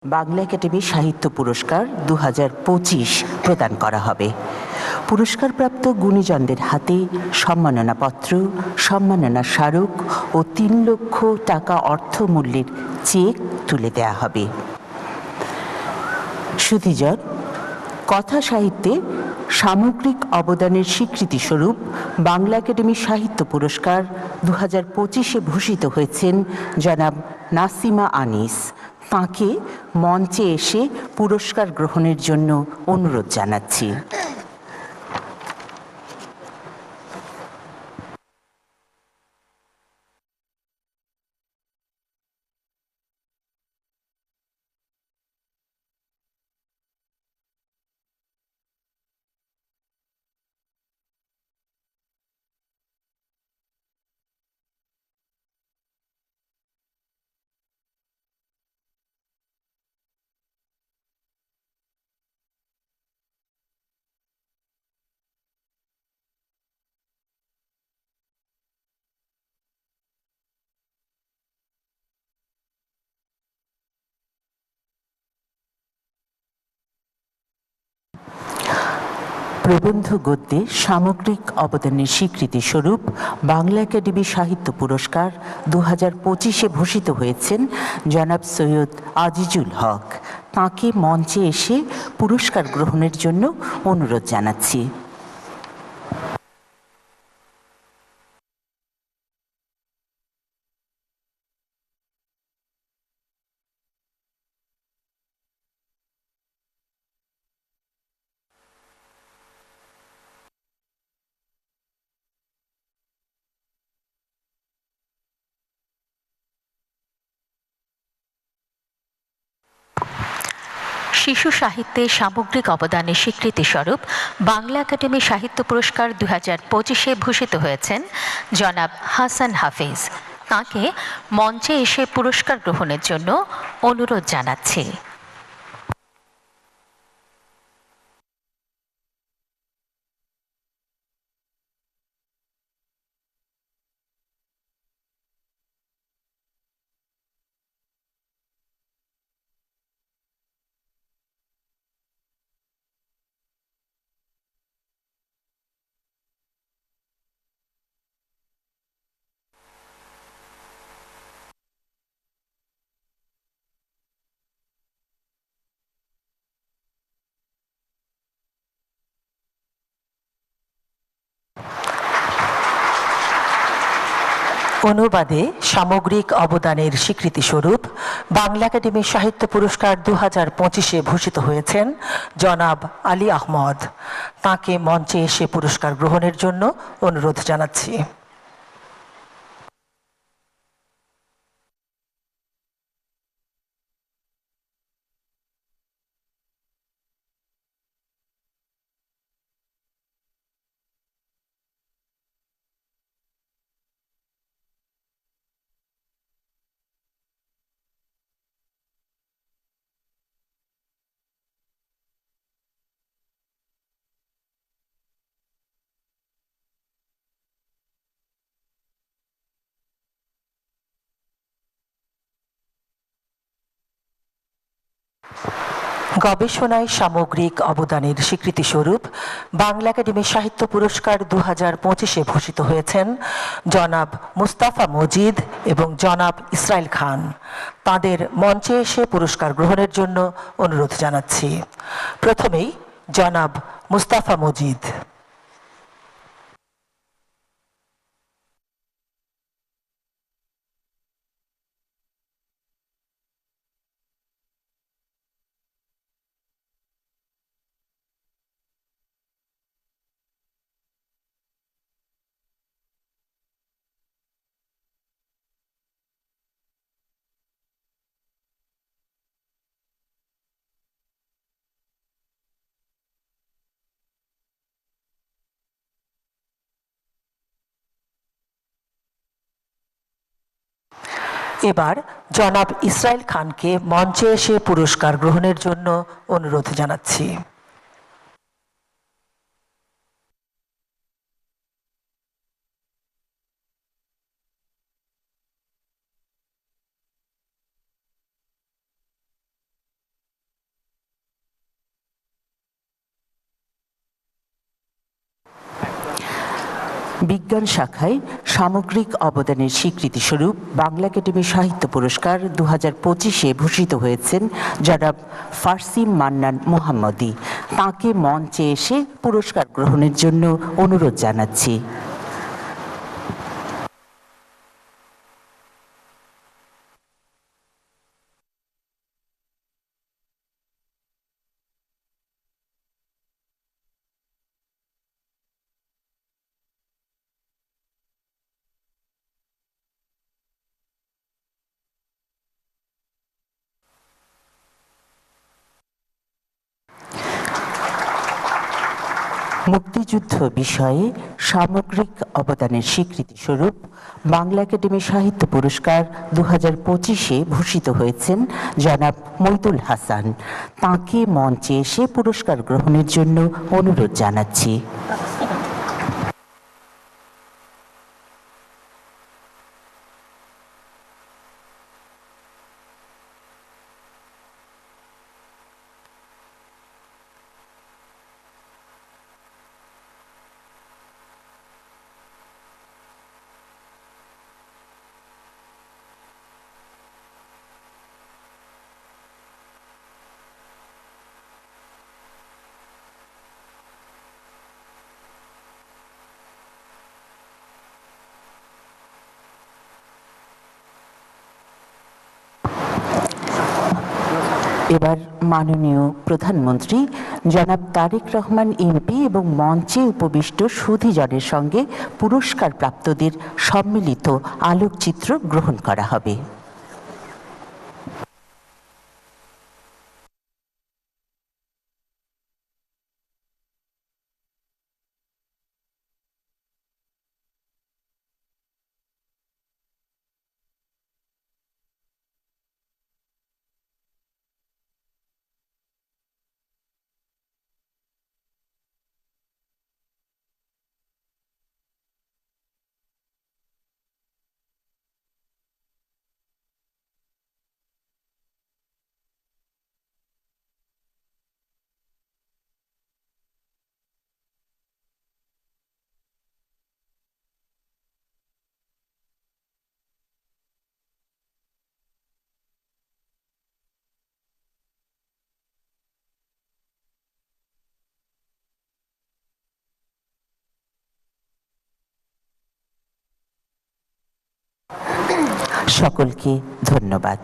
Bangla academy সাহিত্য পুরস্কার 2025 প্রদান করা হবে। পুরস্কারপ্রাপ্ত গুণীজনদের হাতে সম্মাননাপত্র, সম্মাননা স্মারক ও 3 লক্ষ টাকা অর্থমূল্যের চেক তুলে দেয়া হবে। সুধীজন, কথা সাহিত্যে সামগ্রিক অবদানের স্বীকৃতিস্বরূপ বাংলা একাডেমি সাহিত্য পুরস্কার 2025-এ ভূষিত হয়েছেন জনাব নাসিমা আনিস। তাঁকে মঞ্চে এসে পুরস্কার গ্রহণের জন্য অনুরোধ জানাচ্ছি। প্রবন্ধ গদ্যে সামগ্রিক অবদানের স্বীকৃতিস্বরূপ বাংলা একাডেমি সাহিত্য পুরস্কার 2025-এ ভূষিত হয়েছেন জনাব সৈয়দ আজিজুল হক। তাঁকে মঞ্চে এসে পুরস্কার গ্রহণের জন্য অনুরোধ জানাচ্ছি। শিশু সাহিত্যে সামগ্রিক অবদানের স্বীকৃতিস্বরূপ বাংলা একাডেমি সাহিত্য পুরস্কার 2025-এ ভূষিত হয়েছেন জনাব হাসান হাফিজ। তাঁকে মঞ্চে এসে পুরস্কার গ্রহণের জন্য অনুরোধ জানাচ্ছি। অনুবাদে সামগ্রিক অবদানের স্বীকৃতিস্বরূপ বাংলা একাডেমি সাহিত্য পুরস্কার 2025-এ ভূষিত হয়েছেন জনাব আলী আহমদ। তাঁকে মঞ্চে এসে পুরস্কার গ্রহণের জন্য অনুরোধ জানাচ্ছি। গবেষণায় সামগ্রিক অবদানের স্বীকৃতিস্বরূপ বাংলা একাডেমি সাহিত্য পুরস্কার 2025-এ ভূষিত হয়েছেন জনাব মুস্তাফা মজিদ এবং জনাব ইসরাইল খান। তাঁদের মঞ্চে এসে পুরস্কার গ্রহণের জন্য অনুরোধ জানাচ্ছি। প্রথমেই জনাব মুস্তাফা মজিদ। এবার জনাব ইসরাইল খানকে মঞ্চে এসে পুরস্কার গ্রহণের জন্য অনুরোধ জানাচ্ছি। বিজ্ঞান শাখায় সামগ্রিক অবদানের স্বীকৃতিস্বরূপ বাংলা একাডেমি সাহিত্য পুরস্কার 2025-এ ভূষিত হয়েছেন জনাব ফারসিম মান্নান মোহাম্মদী। তাঁকে মঞ্চে এসে পুরস্কার গ্রহণের জন্য অনুরোধ জানাচ্ছি। মুক্তিযুদ্ধ বিষয়ে সামগ্রিক অবদানের স্বীকৃতিস্বরূপ বাংলা একাডেমি সাহিত্য পুরস্কার 2025-এ ভূষিত হয়েছেন জনাব মইদুল হাসান। তাঁকে মঞ্চে এসে পুরস্কার গ্রহণের জন্য অনুরোধ জানাচ্ছি। এবার মাননীয় প্রধানমন্ত্রী জনাব তারেক রহমান এমপি এবং মঞ্চে উপবিষ্ট সুধীজনের সঙ্গে পুরস্কার প্রাপ্তদের সম্মিলিত আলোকচিত্র গ্রহণ করা হবে। সকলকে ধন্যবাদ।